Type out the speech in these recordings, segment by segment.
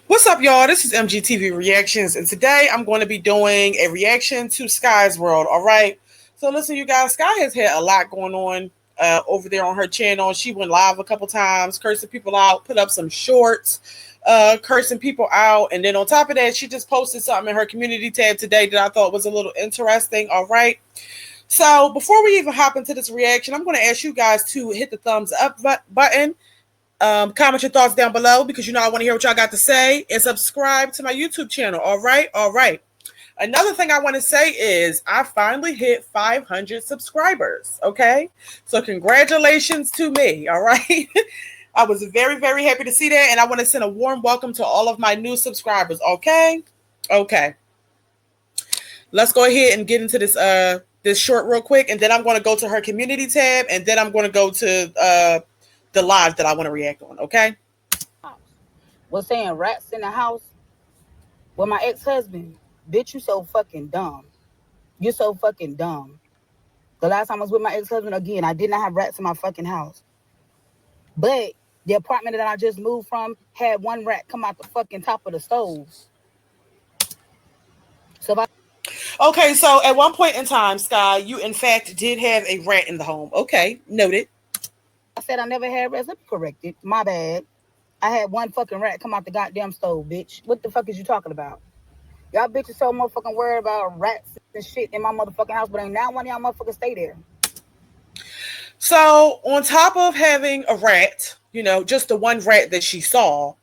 What's up, y'all? This is MGTV Reactions, and today I'm going to be doing a reaction to Skye's World. All right. So, listen, you guys, Skye has had a lot going on over there on her channel. She went live a couple times, cursing people out, put up some shorts, cursing people out. And then on top of that, she just posted something in her community tab today that I thought was a little interesting. All right. So, before we even hop into this reaction, I'm going to ask you guys to hit the thumbs up button. Comment your thoughts down below because I want to hear what y'all got to say, and subscribe to my YouTube channel. All right. Another thing I want to say is I finally hit 500 subscribers. Okay, so congratulations to me. All right. I was very, very happy to see that, and I want to send a warm welcome to all of my new subscribers. Okay. Let's go ahead and get into this short real quick, and then I'm going to go to her community tab, and then I'm going to go to the live that I want to react on, okay? Was saying rats in the house with my ex-husband. Bitch, you so fucking dumb. You're so fucking dumb. The last time I was with my ex-husband, again, I did not have rats in my fucking house. But the apartment that I just moved from had one rat come out the fucking top of the stove. Okay, so at one point in time, Skye, you in fact did have a rat in the home. Okay, noted. I said I never had rats. Let me correct it. My bad. I had one fucking rat come out the goddamn stove, bitch. What the fuck is you talking about? Y'all bitches so motherfucking worried about rats and shit in my motherfucking house, but ain't now one of y'all motherfuckers stay there. So on top of having a rat, just the one rat that she saw,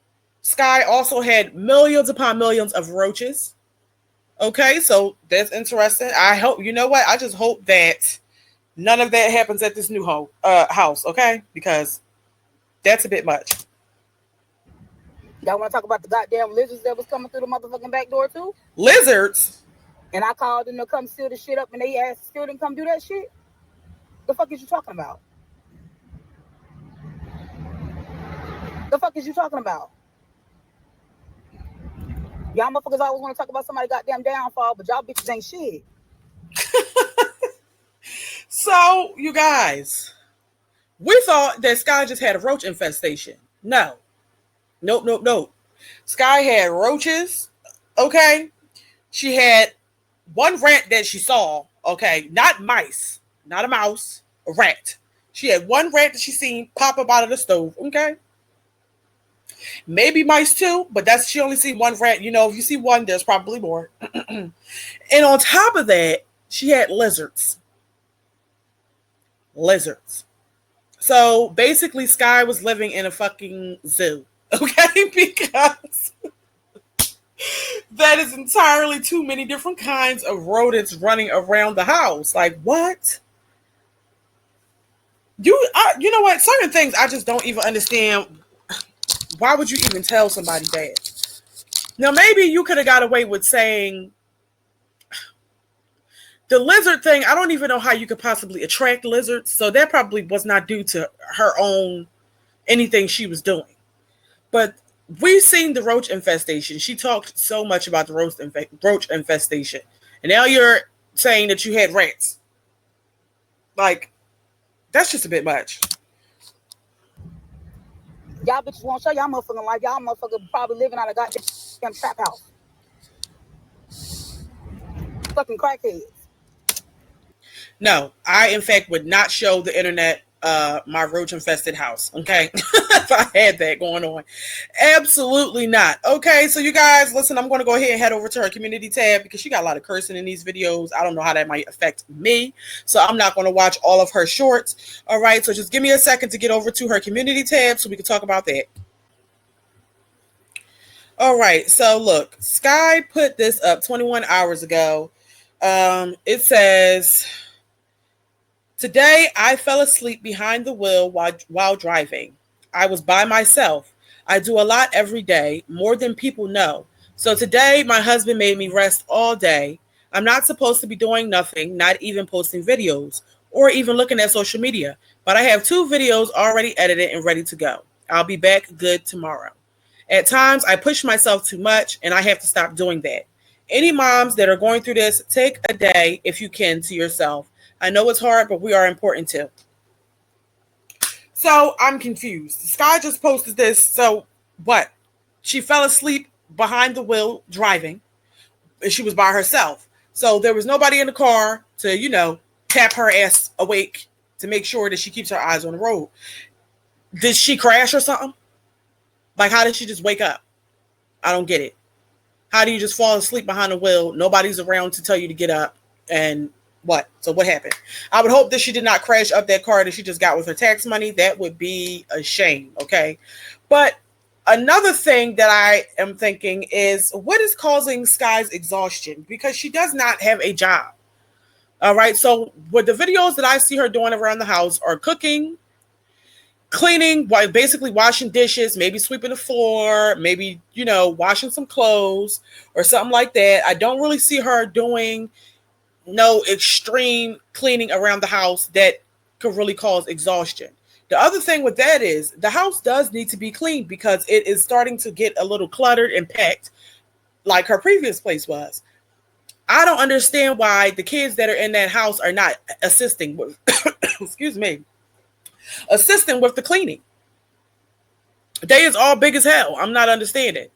Skye also had millions upon millions of roaches. Okay, so that's interesting. I hope, I just hope that none of that happens at this new house, okay? Because that's a bit much. Y'all want to talk about the goddamn lizards that was coming through the motherfucking back door too? Lizards? And I called them to come seal the shit up, and they asked still didn't come do that shit? The fuck is you talking about? The fuck is you talking about? Y'all motherfuckers always want to talk about somebody goddamn downfall, but y'all bitches ain't shit. So, you guys, we thought that Skye just had a roach infestation. No. Nope. Skye had roaches, okay? She had one rat that she saw, okay? Not mice, not a mouse, a rat. She had one rat that she seen pop up out of the stove, okay? Maybe mice too, but she only seen one rat. If you see one, there's probably more. And on top of that, she had lizards. So basically, Skye was living in a fucking zoo, okay? Because that is entirely too many different kinds of rodents running around the house. Like, what? You know what? Certain things I just don't even understand. Why would you even tell somebody that? Now, maybe you could have got away with saying the lizard thing. I don't even know how you could possibly attract lizards. So that probably was not due to her own anything she was doing. But we've seen the roach infestation. She talked so much about the roach infestation. And now you're saying that you had rats. Like, that's just a bit much. Y'all bitches won't show y'all motherfucking life. Y'all motherfuckers probably living out of goddamn trap house. Fucking crackheads. No, I in fact would not show the internet my roach infested house. Okay. If I had that going on. Absolutely not. Okay, so you guys, listen, I'm going to go ahead and head over to her community tab because she got a lot of cursing in these videos. I don't know how that might affect me. So I'm not going to watch all of her shorts. All right, so just give me a second to get over to her community tab so we can talk about that. All right, so look, Skye put this up 21 hours ago. It says, today I fell asleep behind the wheel while driving. I was by myself. I do a lot every day, more than people know. So today my husband made me rest all day. I'm not supposed to be doing nothing, not even posting videos or even looking at social media. But I have 2 videos already edited and ready to go. I'll be back good tomorrow. At times I push myself too much and I have to stop doing that. Any moms that are going through this, take a day if you can to yourself. I know it's hard, but we are important too. So I'm confused. Skye just posted this. So what? She fell asleep behind the wheel driving, and she was by herself. So there was nobody in the car to, tap her ass awake to make sure that she keeps her eyes on the road. Did she crash or something? Like, how did she just wake up? I don't get it. How do you just fall asleep behind the wheel? Nobody's around to tell you to get up. And what? So what happened? I would hope that she did not crash up that car that she just got with her tax money. That would be a shame. Okay. But another thing that I am thinking is, what is causing Skye's exhaustion? Because she does not have a job. All right. So with the videos that I see her doing around the house are cooking, cleaning, basically washing dishes, maybe sweeping the floor, maybe, washing some clothes or something like that. I don't really see her doing no extreme cleaning around the house that could really cause exhaustion. The other thing with that is the house does need to be cleaned because it is starting to get a little cluttered and packed like her previous place was. I don't understand why the kids that are in that house are not assisting with, excuse me, assisting with the cleaning. They is all big as hell. I'm not understanding.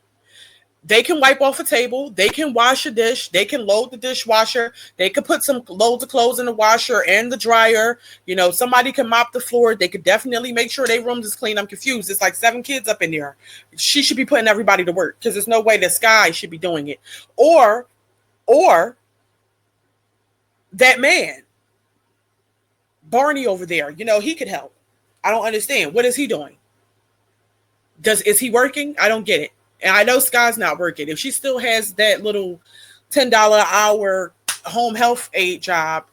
They can wipe off a table. They can wash a dish. They can load the dishwasher. They could put some loads of clothes in the washer and the dryer. Somebody can mop the floor. They could definitely make sure their rooms is clean. I'm confused. It's like 7 kids up in there. She should be putting everybody to work because there's no way that Skye should be doing it. Or that man, Barney over there, he could help. I don't understand. What is he doing? Is he working? I don't get it. And I know Skye's not working. If she still has that little $10 an hour home health aid job,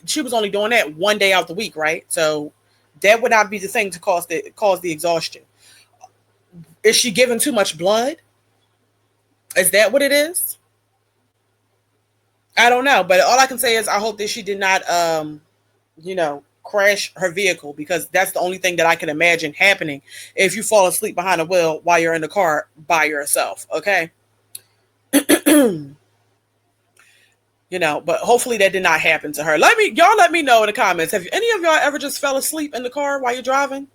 she was only doing that one day out the week, right? So that would not be the thing to cause the exhaustion. Is she giving too much blood? Is that what it is? I don't know. But all I can say is I hope that she did not, crash her vehicle, because that's the only thing that I can imagine happening if you fall asleep behind the wheel while you're in the car by yourself. Okay. But hopefully that did not happen to her. Let me know in the comments. Have any of y'all ever just fell asleep in the car while you're driving?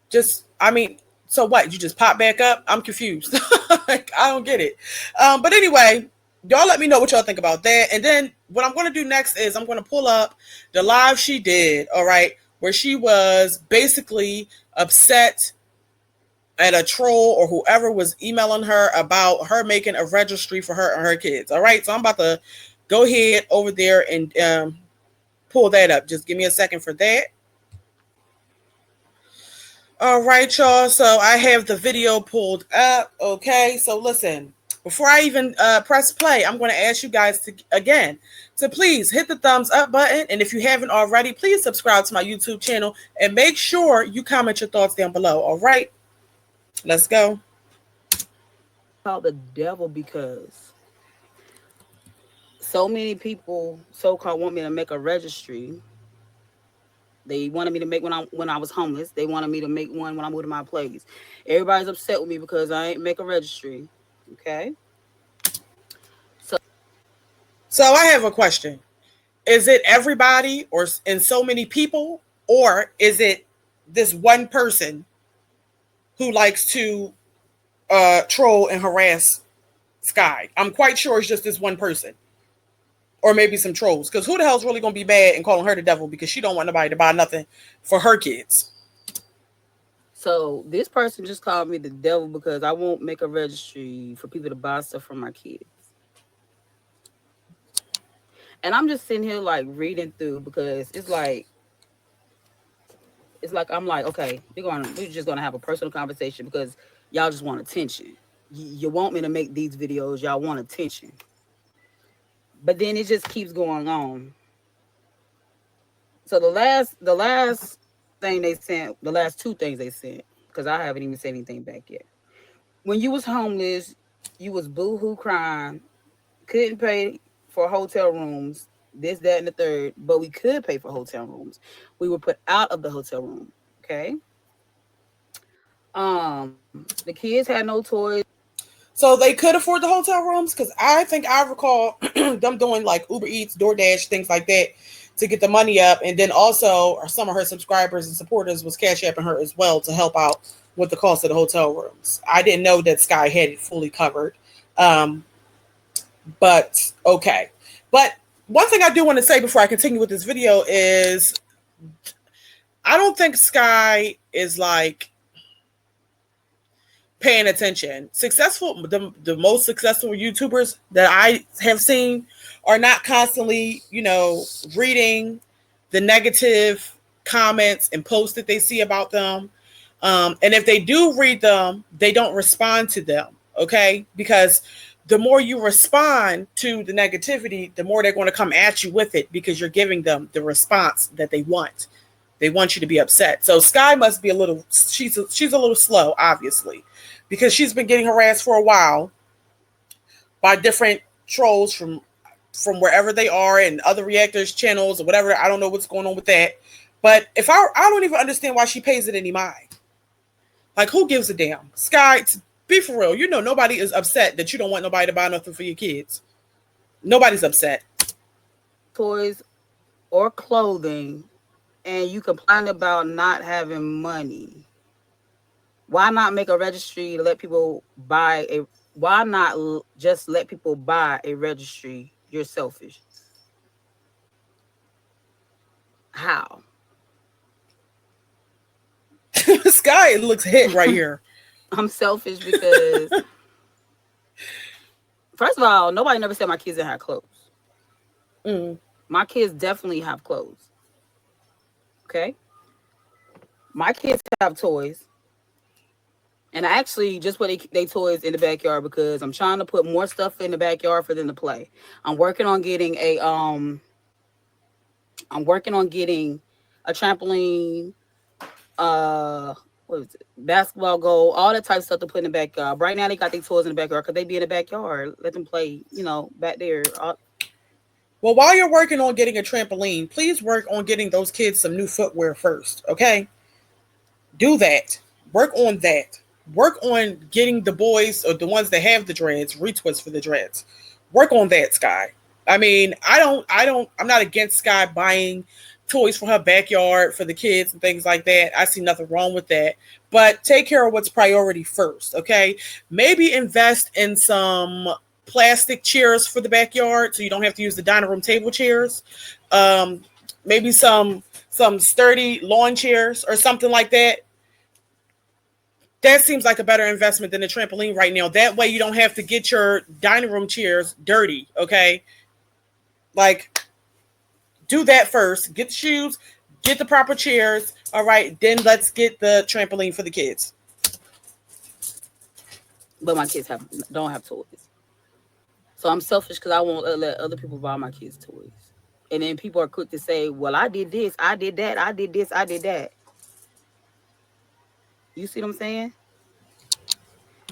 So what? You just pop back up? I'm confused. I don't get it. But anyway, y'all let me know what y'all think about that. And then what I'm going to do next is I'm going to pull up the live she did, all right, where she was basically upset at a troll or whoever was emailing her about her making a registry for her and her kids. All right, so I'm about to go ahead over there and pull that up. Just give me a second for that. All right, y'all. So I have the video pulled up. Okay, so listen. Before I even press play, I'm going to ask you guys to please hit the thumbs up button. And if you haven't already, please subscribe to my YouTube channel and make sure you comment your thoughts down below. All right, let's go. Called the devil because so many people so-called want me to make a registry. They wanted me to make when I was homeless. They wanted me to make one when I moved to my place. Everybody's upset with me because I ain't make a registry. Okay. So I have a question. Is it everybody and so many people, or is it this one person who likes to troll and harass Skye? I'm quite sure it's just this one person. Or maybe some trolls. Because who the hell's really going to be mad and calling her the devil because she don't want nobody to buy nothing for her kids? So this person just called me the devil because I won't make a registry for people to buy stuff for my kids. And I'm just sitting here like reading through because it's like I'm like, okay, we're just gonna have a personal conversation because y'all just want attention. You want me to make these videos, y'all want attention. But then it just keeps going on. So the last thing they sent, the last 2 things they sent, because I haven't even said anything back yet. When you was homeless, you was boo-hoo crying, couldn't pay for hotel rooms, this, that, and the third, but we could pay for hotel rooms. We were put out of the hotel room. Okay. The kids had no toys. So they could afford the hotel rooms? Because I think I recall them doing like Uber Eats, DoorDash, things like that to get the money up. And then also some of her subscribers and supporters was Cash Apping her as well to help out with the cost of the hotel rooms. I didn't know that Skye had it fully covered. Um, but okay. But one thing I do want to say before I continue with this video is I don't think Skye is like paying attention. The most successful YouTubers that I have seen are not constantly, reading the negative comments and posts that they see about them. And if they do read them, they don't respond to them. Okay. Because the more you respond to the negativity, the more they're going to come at you with it because you're giving them the response that they want. They want you to be upset. So Skye must be she's a little slow, obviously, because she's been getting harassed for a while by different trolls from wherever they are and other reactors channels or whatever. I don't know what's going on with that. But if I don't even understand why she pays it any mind. Like, who gives a damn? Skye, be for real. Nobody is upset that you don't want nobody to buy nothing for your kids. Nobody's upset. Toys or clothing, and you complain about not having money. Why not make a registry to let people buy a? Why not just let people buy a registry? You're selfish. How? Skye looks hit right here. I'm selfish because, first of all, nobody never said my kids didn't have clothes. My kids definitely have clothes. Okay? My kids have toys. And I actually just put they toys in the backyard because I'm trying to put more stuff in the backyard for them to play. I'm working on getting a trampoline, what is it? Basketball goal, all that type of stuff to put in the backyard. Right now they got their toys in the backyard because they be in the backyard. Let them play, back there. Well, while you're working on getting a trampoline, please work on getting those kids some new footwear first, okay? Do that. Work on that. Work on getting the boys or the ones that have the dreads, retwists for the dreads. Work on that, Skye. I mean, I'm not against Skye buying toys for her backyard for the kids and things like that. I see nothing wrong with that. But take care of what's priority first, okay? Maybe invest in some plastic chairs for the backyard so you don't have to use the dining room table chairs. Maybe some sturdy lawn chairs or something like that. That seems like a better investment than a trampoline right now. That way you don't have to get your dining room chairs dirty, okay? Like, do that first. Get the shoes, get the proper chairs, all right? Then let's get the trampoline for the kids. But my kids don't have toys. So I'm selfish because I won't let other people buy my kids toys. And then people are quick to say, well, I did this, I did that, I did this, I did that. You see what I'm saying?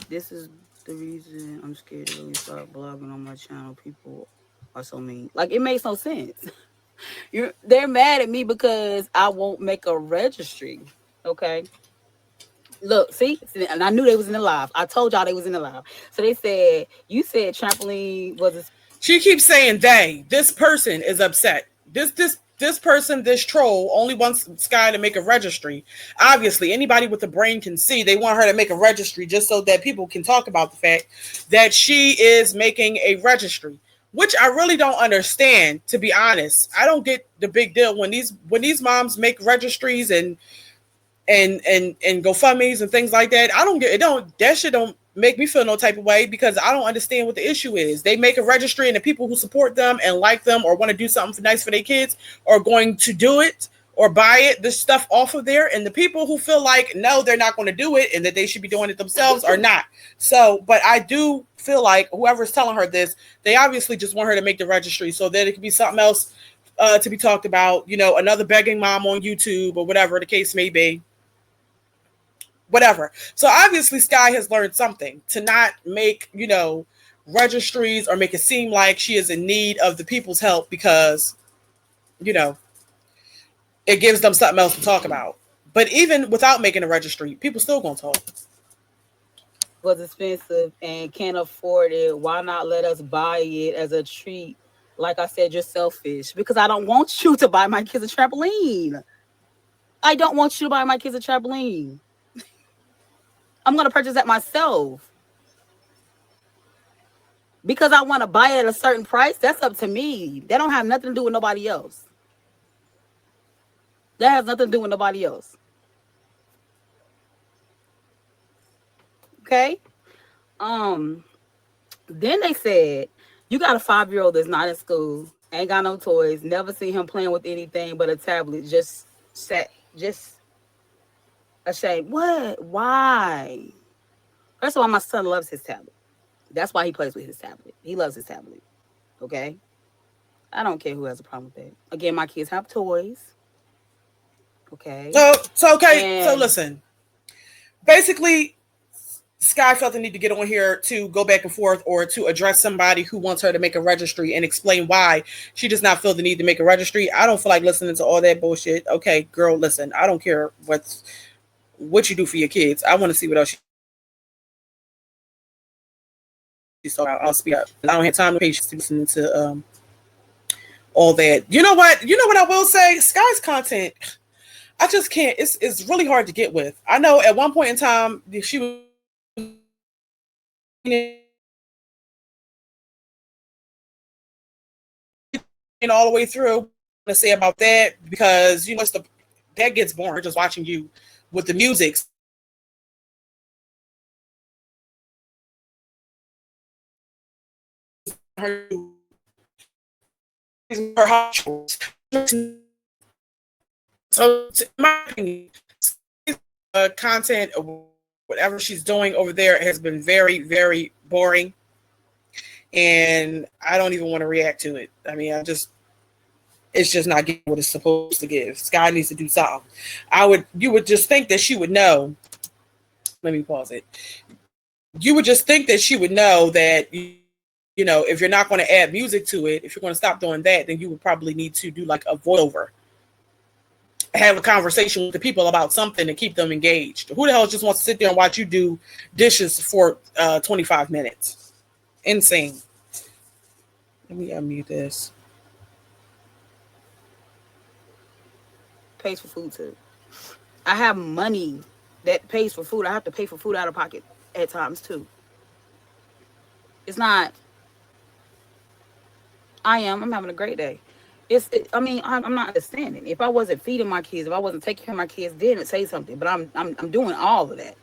This is the reason I'm scared to really start blogging on my channel. People are so mean. Like, it makes no sense. They're mad at me because I won't make a registry. Okay. Look, see? And I knew they was in the live. I told y'all they was in the live. So they said, you said trampoline was a... She keeps saying this person is upset. This person, this troll, only wants Skye to make a registry. Obviously, anybody with a brain can see they want her to make a registry just so that people can talk about the fact that she is making a registry, which I really don't understand, to be honest. I don't get the big deal when these moms make registries and GoFundMe's and things like that. That shit don't make me feel no type of way because I don't understand what the issue is. They make a registry and the people who support them and like them or want to do something nice for their kids are going to do it or buy it, this stuff off of there. And the people who feel like, no, they're not going to do it and that they should be doing it themselves are not. So, but I do feel like whoever's telling her this, they obviously just want her to make the registry so that it could be something else to be talked about, another begging mom on YouTube or whatever the case may be. Whatever. So obviously Skye has learned something to not make, registries or make it seem like she is in need of the people's help because, it gives them something else to talk about. But even without making a registry, people still gonna talk. Was expensive and can't afford it. Why not let us buy it as a treat? Like I said, you're selfish because I don't want you to buy my kids a trampoline. I don't want you to buy my kids a trampoline. I'm going to purchase that myself. Because I want to buy it at a certain price, that's up to me. That don't have nothing to do with nobody else. That has nothing to do with nobody else. Okay? Then they said, you got a 5-year-old that's not in school, ain't got no toys, never seen him playing with anything but a tablet, just ashamed. What? Why? First of all, my son loves his tablet. That's why he plays with his tablet. He loves his tablet. Okay? I don't care who has a problem with that. Again, my kids have toys. Okay? So And listen. Basically, Skye felt the need to get on here to go back and forth or to address somebody who wants her to make a registry and explain why she does not feel the need to make a registry. I don't feel like listening to all that bullshit. Okay, girl, listen. I don't care what you do for your kids. I want to see what else she's talking about. I'll speak up. I don't have time to patience to listening to all that. You know what? You know what I will say? Skye's content, I just can't. It's really hard to get with. I know at one point in time she was all the way through to say about that because you know that gets boring just watching you with the music. Her, so, in my opinion, content or whatever she's doing over there has been very, very boring, and I don't even want to react to it. I mean, it's just not giving what it's supposed to give. Skye needs to do something. You would just think that she would know. Let me pause it. You would just think that she would know that, you know, if you're not going to add music to it, if you're going to stop doing that, then you would probably need to do like a voiceover. Have a conversation with the people about something to keep them engaged. Who the hell just wants to sit there and watch you do dishes for 25 minutes? Insane. Let me unmute this. pays for food too. I have money that pays for food. I have to pay for food out of pocket at times too. It's not. I'm having a great day. I'm not understanding. If I wasn't feeding my kids, if I wasn't taking care of my kids, then it'd say something. But I'm doing all of that.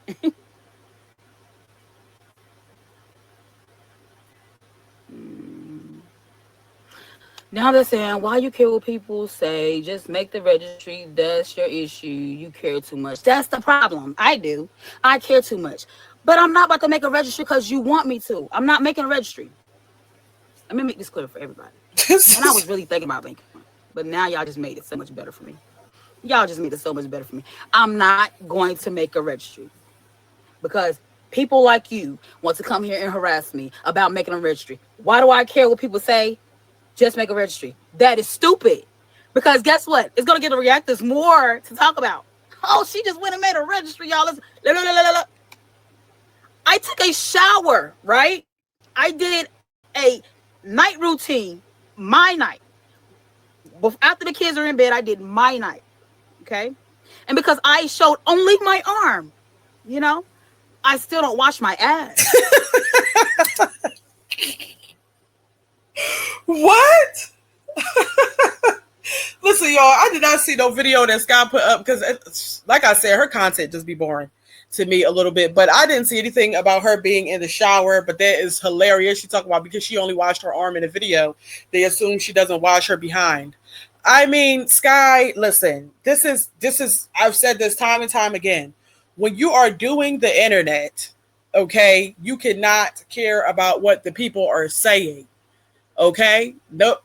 Now they're saying, why you care what people say? Just make the registry. That's your issue. You care too much. That's the problem. I do. I care too much. But I'm not about to make a registry because you want me to. I'm not making a registry. Let me make this clear for everybody. And I was really thinking about making one. But now y'all just made it so much better for me. Y'all just made it so much better for me. I'm not going to make a registry. Because people like you want to come here and harass me about making a registry. Why do I care what people say? Just make a registry. That is stupid. Because guess what? It's going to get the reactors more to talk about. Oh, she just went and made a registry, y'all. I took a shower, right? I did a night routine, my night. After the kids are in bed, I did my night. Okay? And because I showed only my arm, you know, I still don't wash my ass. What? Listen, y'all, I did not see no video that Skye put up because, like I said, her content just be boring to me a little bit. But I didn't see anything about her being in the shower. But that is hilarious. She talked about because she only washed her arm in the video, they assume she doesn't wash her behind. I mean, Skye, listen, this is I've said this time and time again. When you are doing the internet, okay, you cannot care about what the people are saying. Okay, nope.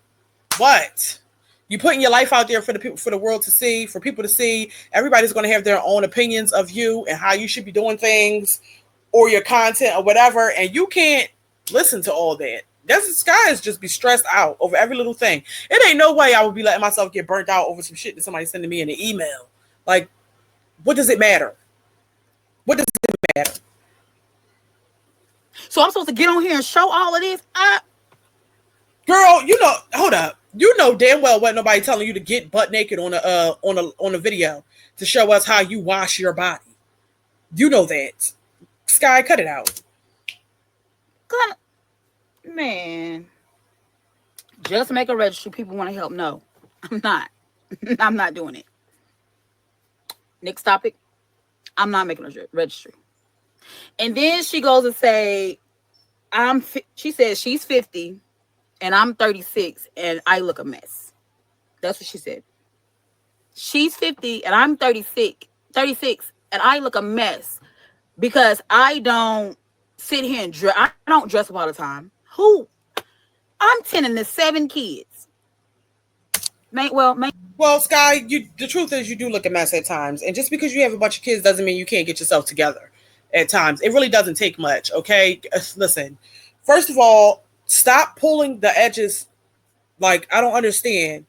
What? You putting your life out there for the people, for the world to see, for people to see. Everybody's going to have their own opinions of you and how you should be doing things, or your content or whatever, and you can't listen to all that. This guy is just be stressed out over every little thing. It ain't no way I would be letting myself get burnt out over some shit that somebody's sending me in an email. Like, what does it matter? What does it matter? So I'm supposed to get on here and show all of this? Girl, you know, hold up. You know damn well wasn't nobody telling you to get butt naked on a video to show us how you wash your body. You know that. Skye, cut it out. Gonna- Man, just make a registry. People want to help. No, I'm not. I'm not doing it. Next topic. I'm not making a registry. And then she goes and say, She says she's 50 and I'm 36 and I look a mess. That's what she said. She's 50 and I'm 36 and I look a mess because I don't sit here and dress. I don't dress up all the time. Who? I'm tending to 7 kids. Well, Skye, the truth is you do look a mess at times, and just because you have a bunch of kids doesn't mean you can't get yourself together. At times, it really doesn't take much. Okay, listen. First of all, stop pulling the edges. Like, I don't understand.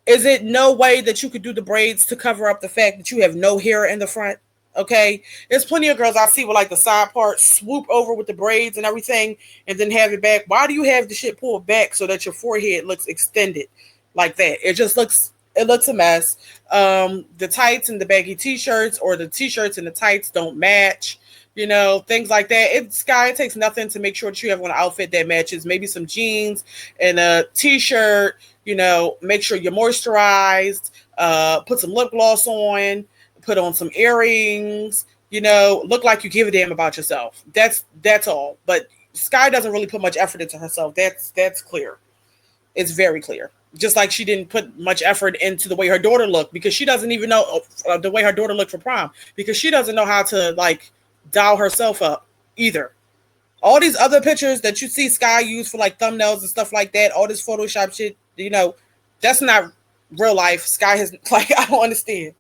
Is it no way that you could do the braids to cover up the fact that you have no hair in the front? Okay, there's plenty of girls I see with like the side part swoop over with the braids and everything, and then have it back. Why do you have the shit pulled back so that your forehead looks extended like that? It looks a mess. The tights and the baggy t-shirts, or the t-shirts and the tights don't match. Things like that. It takes nothing to make sure that you have an outfit that matches. Maybe some jeans and a t-shirt. Make sure you're moisturized. Put some lip gloss on. Put on some earrings. Look like you give a damn about yourself. That's all. But Skye doesn't really put much effort into herself. That's clear. It's very clear. Just like she didn't put much effort into the way her daughter looked, because she doesn't even know the way her daughter looked for prom, because she doesn't know how to like dial herself up either. All these other pictures that you see Skye use for like thumbnails and stuff like that, all this Photoshop shit, that's not real life. Skye has like, I don't understand.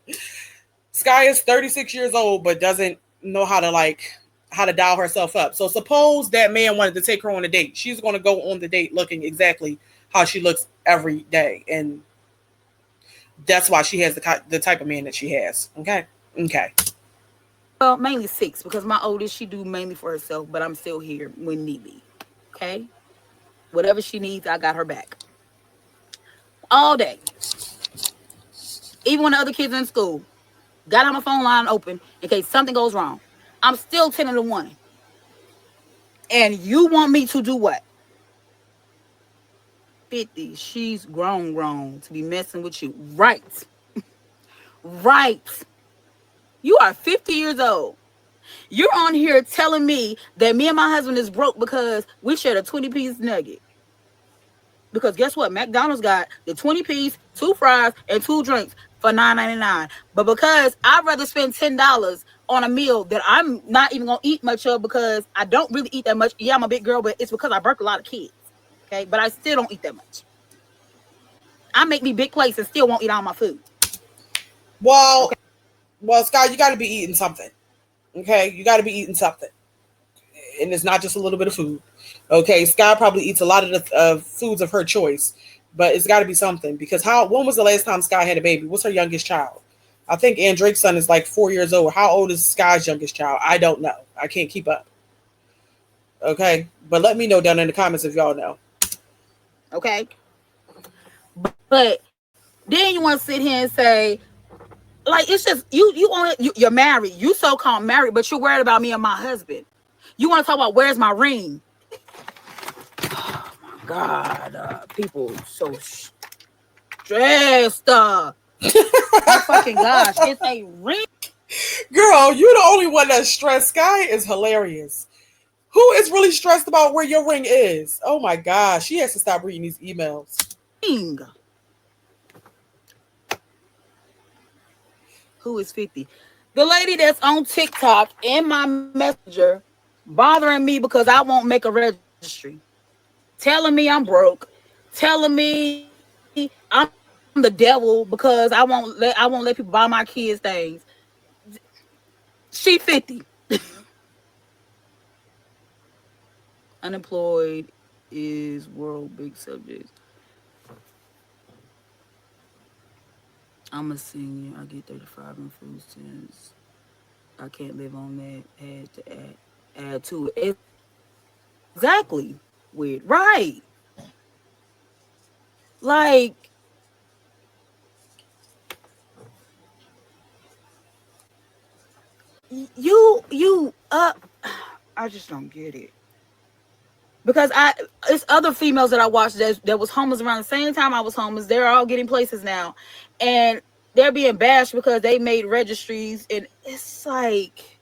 Skye is 36 years old, but doesn't know how to dial herself up. So suppose that man wanted to take her on a date. She's going to go on the date looking exactly how she looks every day. And that's why she has the type of man that she has. Okay. Well, mainly 6 because my oldest she do mainly for herself, but I'm still here when need be. Okay, whatever she needs, I got her back all day. Even when the other kids in school, got on my phone line open in case something goes wrong. I'm still 10 to 1. And you want me to do what? 50. She's grown to be messing with you. Right. Right. You are 50 years old. You're on here telling me that me and my husband is broke because we shared a 20-piece nugget. Because guess what? McDonald's got the 20-piece, 2 fries, and 2 drinks for $9.99. But because I'd rather spend $10 on a meal that I'm not even going to eat much of, because I don't really eat that much. Yeah, I'm a big girl, but it's because I birth a lot of kids. Okay? But I still don't eat that much. I make me big plates and still won't eat all my food. Well, Skye, you got to be eating something. Okay, you got to be eating something, and it's not just a little bit of food. Okay, Skye probably eats a lot of the foods of her choice, but it's got to be something, because when was the last time Skye had a baby? What's her youngest child? I think Ann Drake's son is like 4 years old. How old is Skye's youngest child? I don't know. I can't keep up. Okay, but let me know down in the comments if y'all know. Okay, but then you want to sit here and say, like, it's just you're married, you so-called married, but you're worried about me and my husband. You want to talk about where's my ring? Oh my God, people so stressed. Oh fucking gosh, it's a ring. Girl, you the only one that's stressed. Skye is hilarious. Who is really stressed about where your ring is? Oh my gosh, she has to stop reading these emails. Who is 50? The lady that's on TikTok in my messenger bothering me because I won't make a registry. Telling me I'm broke. Telling me I'm the devil because I won't let people buy my kids things. She 50. Unemployed is world big subject. I'm a senior. I get 35 in food stamps. I can't live on that. Add to it. Exactly. Weird. Right. Like, you I just don't get it. Because it's other females that I watched that was homeless around the same time I was homeless. They're all getting places now, and they're being bashed because they made registries, and it's like,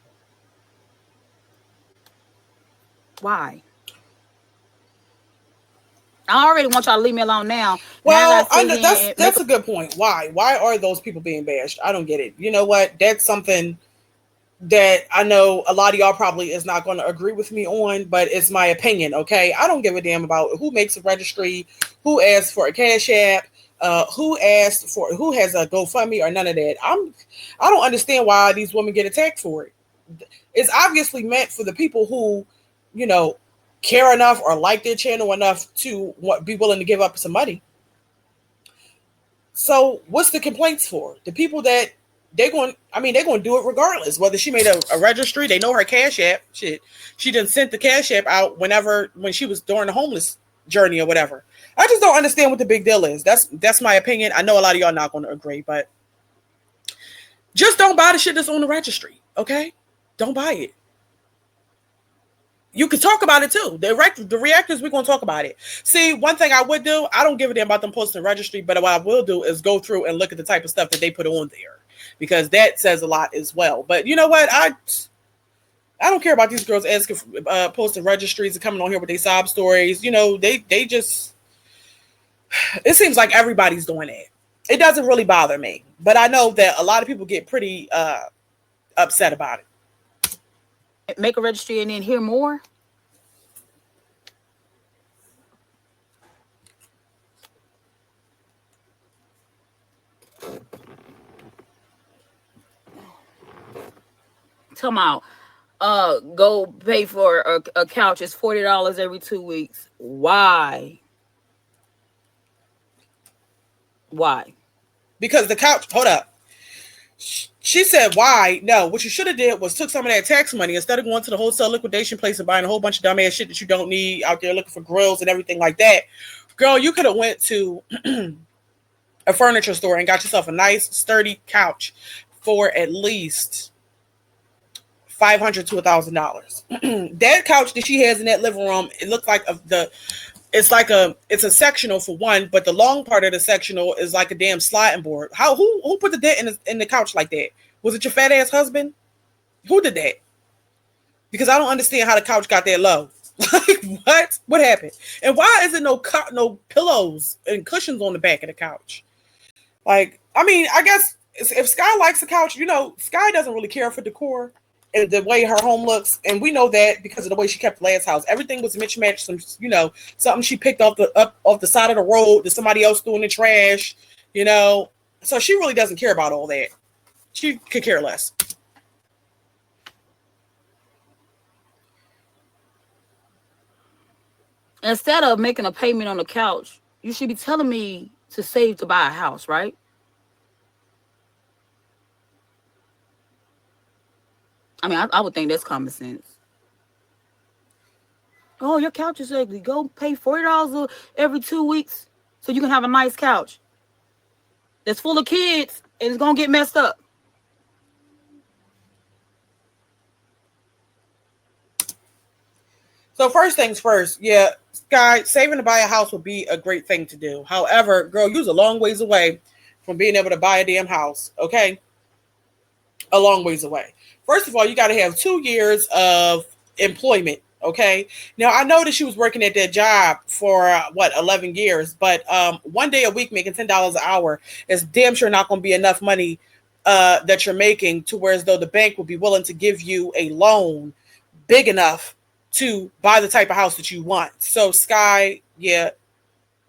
why? I already want y'all to leave me alone now. Now that I Well, I sit know here and make that's a good point. Why? Why are those people being bashed? I don't get it. You know what? That's something that I know a lot of y'all probably is not going to agree with me on, but it's my opinion. Okay, I don't give a damn about who makes a registry, who asks for a cash app, who has a GoFundMe or none of that. I don't understand why these women get attacked for it. It's obviously meant for the people who, you know, care enough or like their channel enough to be willing to give up some money. So what's the complaints for? The people that they're going to do it regardless. Whether she made a registry, they know her cash app. Shit, she done sent the cash app out when she was during the homeless journey or whatever. I just don't understand what the big deal is. That's my opinion. I know a lot of y'all not going to agree, but just don't buy the shit that's on the registry. Okay, don't buy it. You can talk about it too. The reactors, we're going to talk about it. See, one thing I would do, I don't give a damn about them posting the registry, but what I will do is go through and look at the type of stuff that they put on there, because that says a lot as well. But you know what? I don't care about these girls asking, posting registries and coming on here with their sob stories. You know, they just, it seems like everybody's doing it. It doesn't really bother me, but I know that a lot of people get pretty upset about it. make a registry and then hear more. Come out. Go pay for a couch. It's $40 every 2 weeks. Why? Why? Because the couch, hold up. She said, why? No, what you should have did was took some of that tax money instead of going to the wholesale liquidation place and buying a whole bunch of dumbass shit that you don't need out there looking for grills and everything like that. Girl, you could have went to a furniture store and got yourself a nice sturdy couch for at least $500 to $1,000. That couch that she has in that living room, it looks like it's a sectional for one, but the long part of the sectional is like a damn sliding board. Who put the dent in the couch like that? Was it your fat ass husband? Who did that? Because I don't understand how the couch got that low. Like what? What happened? And why is it no pillows and cushions on the back of the couch? Like, I mean, I guess if Skye likes the couch, you know, Skye doesn't really care for decor and the way her home looks, and we know that because of the way she kept the last house. Everything was mismatched. Something she picked off the side of the road that somebody else threw in the trash. You know, so she really doesn't care about all that. She could care less. Instead of making a payment on the couch, you should be telling me to save to buy a house, right? I mean, I would think that's common sense. Oh, your couch is ugly. Go pay $40 every 2 weeks so you can have a nice couch that's full of kids and it's gonna get messed up. So first things first, yeah, Skye, saving to buy a house would be a great thing to do. However, girl, you're a long ways away from being able to buy a damn house. Okay, a long ways away. First of all, you got to have 2 years of employment. Okay. Now I know that she was working at that job for 11 years, but one day a week making $10 an hour is damn sure not going to be enough money that you're making to where as though the bank would be willing to give you a loan big enough to buy the type of house that you want. So Skye, yeah,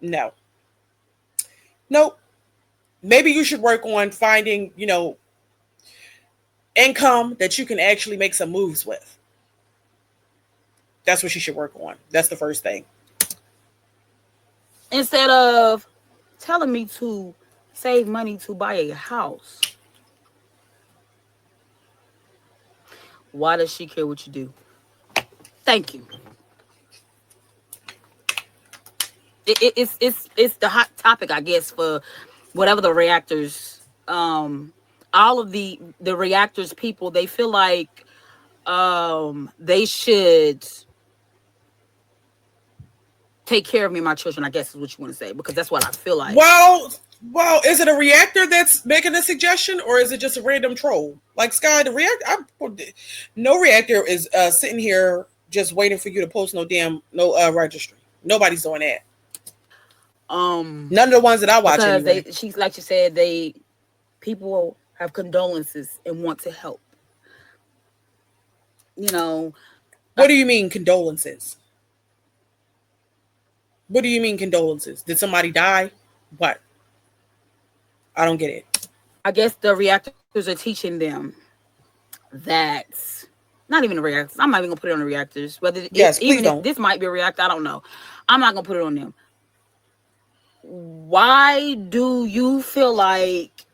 no, nope. Maybe you should work on finding, income that you can actually make some moves with. That's what you should work on. That's the first thing. Instead of telling me to save money to buy a house, why does she care what you do? Thank you. It's the hot topic, I guess, for whatever the reactors, all of the reactors people. They feel like They should take care of me and my children, I guess is what you want to say, because that's what I feel like. Well, is it a reactor that's making a suggestion, or is it just a random troll? Like Skye, the reactor, no reactor is sitting here just waiting for you to post no registry. Nobody's doing that. None of the ones that I watch because anyway. she's like you said, people have condolences and want to help. You know, what do you mean condolences? What do you mean condolences? Did somebody die? What? I don't get it. I guess the reactors are teaching them that, not even the reactors. I'm not even gonna put it on the reactors. Whether even if this might be a reactor, I don't know. I'm not gonna put it on them. Why do you feel like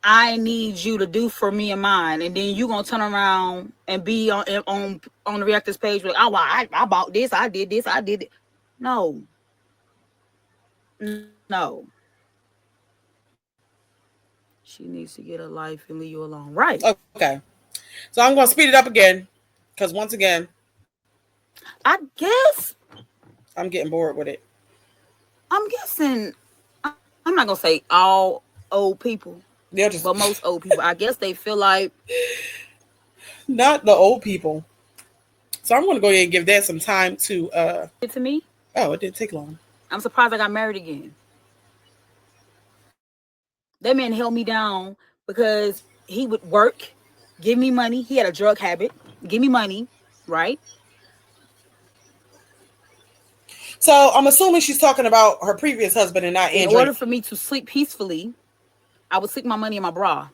I need you to do for me and mine, and then you gonna turn around and be on the reactors page like, oh, well, I bought this, I did this, I did it. No. She needs to get a life and leave you alone. Right. Okay. So I'm gonna speed it up again, because once again, I guess I'm getting bored with it. I'm guessing I'm not gonna say all old people. But most old people, I guess they feel like, not the old people. So I'm gonna go ahead and give that some time to to me. Oh, it didn't take long. I'm surprised I got married again. That man held me down because he would work, give me money. He had a drug habit, give me money, right? So I'm assuming she's talking about her previous husband and not Andrew. In order for me to sleep peacefully, I would stick my money in my bra.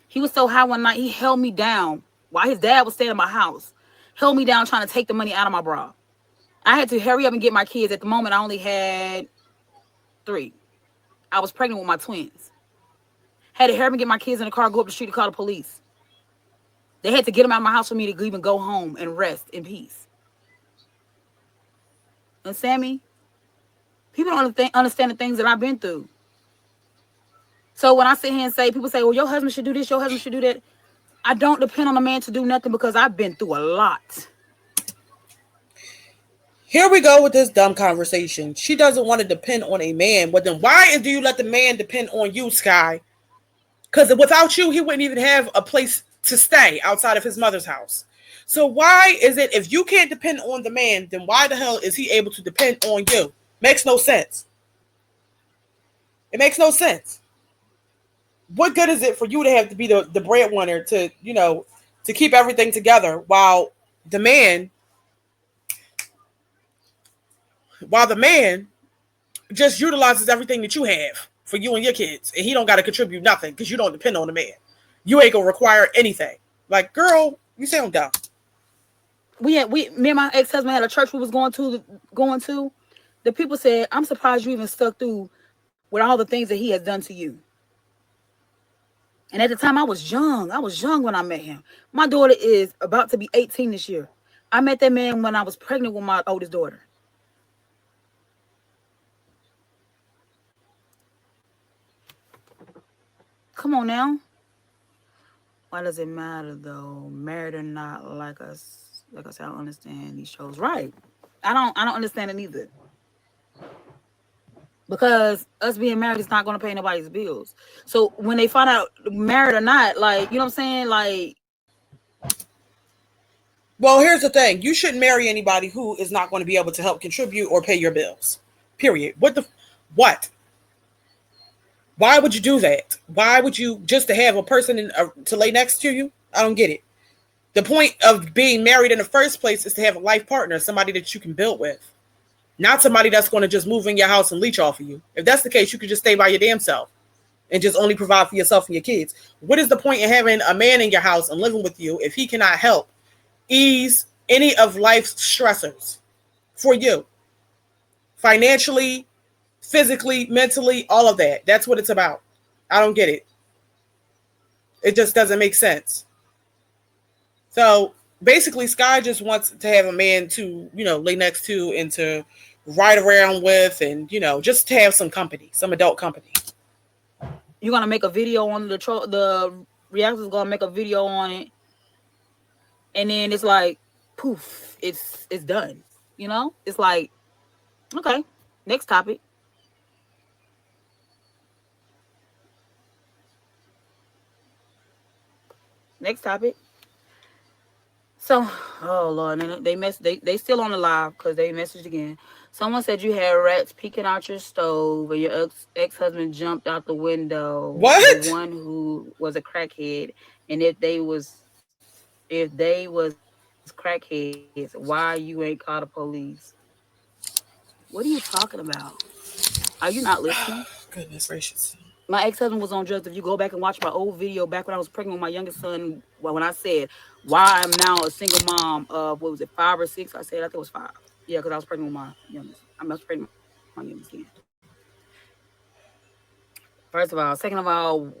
He was so high one night, he held me down while his dad was staying in my house. Held me down trying to take the money out of my bra. I had to hurry up and get my kids. At the moment, I only had 3. I was pregnant with my twins. Had to hurry up and get my kids in the car, go up the street to call the police. They had to get them out of my house for me to even go home and rest in peace. And Sammy, people don't understand the things that I've been through. So when I sit here and say, people say, well, your husband should do this, your husband should do that. I don't depend on a man to do nothing because I've been through a lot. Here we go with this dumb conversation. She doesn't want to depend on a man. But then why do you let the man depend on you, Skye? Because without you, he wouldn't even have a place to stay outside of his mother's house. So why is it, if you can't depend on the man, then why the hell is he able to depend on you? Makes no sense. It makes no sense. What good is it for you to have to be the breadwinner to keep everything together while the man just utilizes everything that you have for you and your kids, and he don't got to contribute nothing because you don't depend on the man. You ain't gonna require anything. Like, girl, you sound dumb. Me and my ex-husband had a church we was going to. The people said, I'm surprised you even stuck through with all the things that he has done to you. And at the time I was young. I was young when I met him. My daughter is about to be 18 this year. I met that man when I was pregnant with my oldest daughter. Come on now. Why does it matter though? Married or not, like I said, I don't understand these shows. Right. I don't understand it either. Because us being married is not going to pay nobody's bills. So when they find out married or not, like, you know what I'm saying? Like, well, here's the thing. You shouldn't marry anybody who is not going to be able to help contribute or pay your bills. Period. What? Why would you do that? Why would you, just to have a person to lay next to you? I don't get it. The point of being married in the first place is to have a life partner, somebody that you can build with. Not somebody that's going to just move in your house and leech off of you. If that's the case, you could just stay by your damn self and just only provide for yourself and your kids. What is the point in having a man in your house and living with you if he cannot help ease any of life's stressors for you? Financially, physically, mentally, all of that. That's what it's about. I don't get it. It just doesn't make sense. So basically, Skye just wants to have a man to, lay next to and to ride around with, and, just to have some company, some adult company. you're gonna make a video on the reactor's gonna make a video on it, and then it's like poof, it's done. It's like, okay, next topic. Next topic. So, oh Lord, they still on the live because they messaged again. Someone said you had rats peeking out your stove and your ex-husband jumped out the window. The What? one who was a crackhead, and if they was crackheads, why you ain't called the police? What are you talking about? Are you not listening? Goodness gracious. My ex-husband was on drugs. If you go back and watch my old video back when I was pregnant with my youngest son, well, when I said why I'm now a single mom of, what was it, 5 or 6? I think it was 5. Yeah, because I was pregnant with my youngest. I was pregnant with my youngest again. First of all, second of all,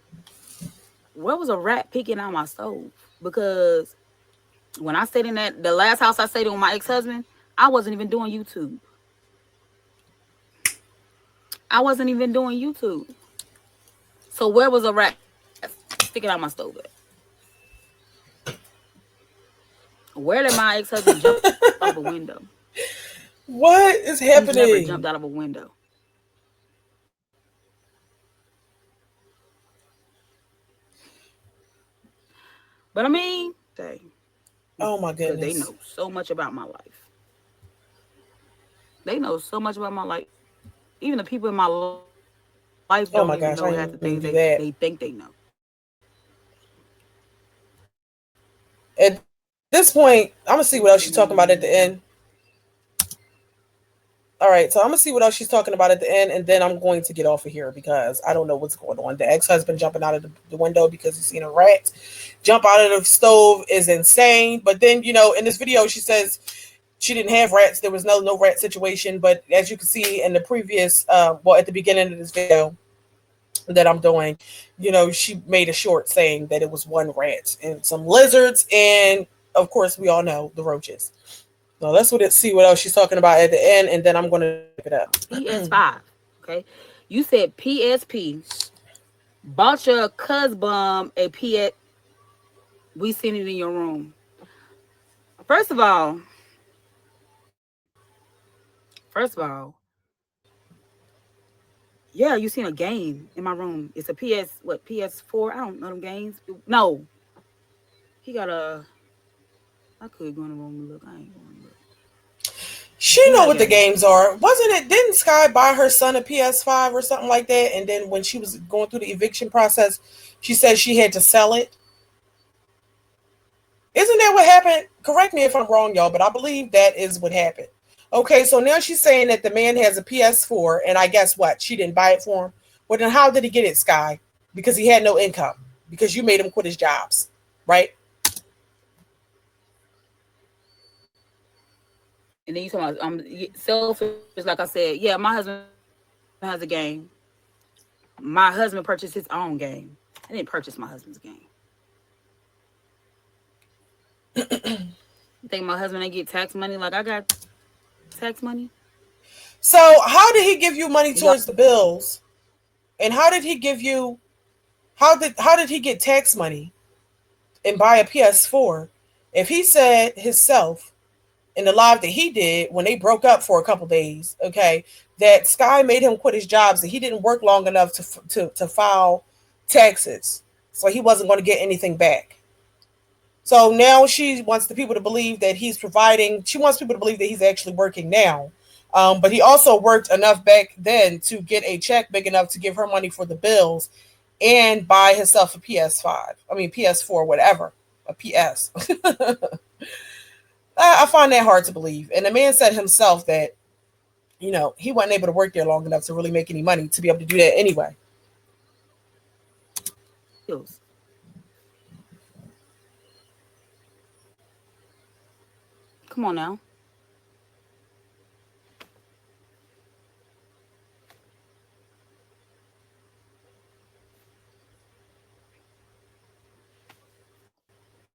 where was a rat peeking out my stove? Because when I stayed in the last house I stayed in with my ex-husband, I wasn't even doing YouTube. I wasn't even doing YouTube. So where was a rat sticking out my stove at? Where did my ex-husband jump out of a window? What is He's never jumped happening? out of a window. But I mean, say, Oh my because they goodness. know so much about my life. They know so much about my life. Even the people in my life don't even know half the things they Oh my think they gosh, I know. didn't mean to do that. At this point, I'm gonna see what else she's talking about at the end. All right, so I'm gonna see what else she's talking about at the end, and then I'm going to get off of here because I don't know what's going on. The ex-husband jumping out of the window because he's seen a rat jump out of the stove is insane. But then, in this video, she says she didn't have rats. There was no rat situation. But as you can see in the previous, well, at the beginning of this video that I'm doing, she made a short saying that it was one rat and some lizards, and of course, we all know the roaches. So let's see what else she's talking about at the end, and then I'm going to wrap it up. PS5. Okay. You said PSP. Bought your cuz a PS. We seen it in your room. First of all, first of all, yeah, you seen a game in my room. It's a PS4. I don't know them games. No, he got a. I could go in the room and look. I ain't going to look. She He know got a what the game. games are, wasn't it? Didn't Skye buy her son a PS5 or something like that? And then when she was going through the eviction process, she said she had to sell it. Isn't that what happened? Correct me if I'm wrong, y'all, but I believe that is what happened. Okay, so now she's saying that the man has a PS4, and I guess what? She didn't buy it for him. Well, then how did he get it, Skye? Because he had no income. Because you made him quit his jobs, right? And then you talking about selfish. Like I said, yeah, my husband has a game. My husband purchased his own game. I didn't purchase my husband's game. You think my husband ain't get tax money like I got tax money? So how did he give you Y'all, money towards the bills? And how did he get tax money and buy a PS4 if he said himself in the live that he did when they broke up for a couple days, okay, that Skye made him quit his jobs, that he didn't work long enough to file taxes, so he wasn't going to get anything back. So now she wants the people to believe that he's providing. She wants people to believe that he's actually working now. But he also worked enough back then to get a check big enough to give her money for the bills and buy himself a PS5. I mean, PS4, whatever. A PS. I find that hard to believe. And the man said himself that, he wasn't able to work there long enough to really make any money to be able to do that anyway. bills. Come on now.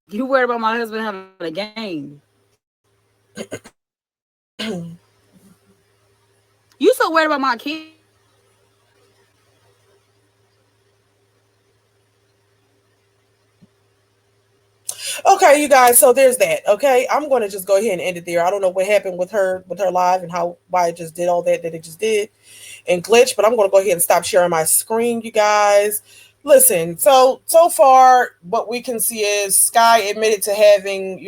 You worried about my husband having a game. You so worried about my kids. Okay, you guys. So there's that. Okay, I'm going to just go ahead and end it there. I don't know what happened with her live and how why it just did all that it just did and glitch, but I'm going to go ahead and stop sharing my screen, you guys. Listen, so far what we can see is Skye admitted to having,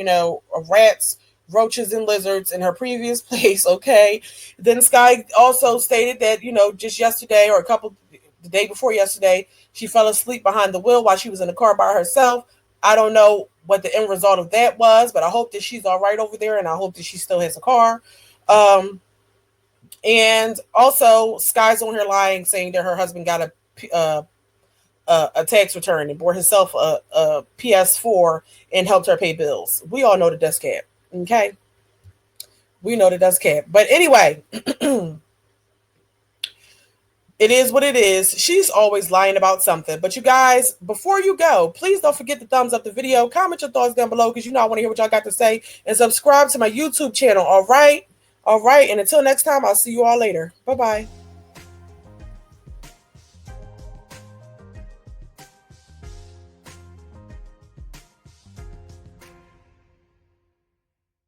rats, roaches, and lizards in her previous place. Okay, then Skye also stated that just yesterday or the day before yesterday, she fell asleep behind the wheel while she was in the car by herself. I don't know what the end result of that was, but I hope that she's all right over there, and I hope that she still has a car. Um, and also, Skye's on here lying, saying that her husband got a tax return and bought himself a PS4 and helped her pay bills. We all know the dust cap. Okay, we know the dust cap. But anyway, it is what it is. She's always lying about something. But you guys, before you go, please don't forget to thumbs up the video. Comment your thoughts down below because I want to hear what y'all got to say. And subscribe to my YouTube channel. All right. All right. And until next time, I'll see you all later. Bye bye.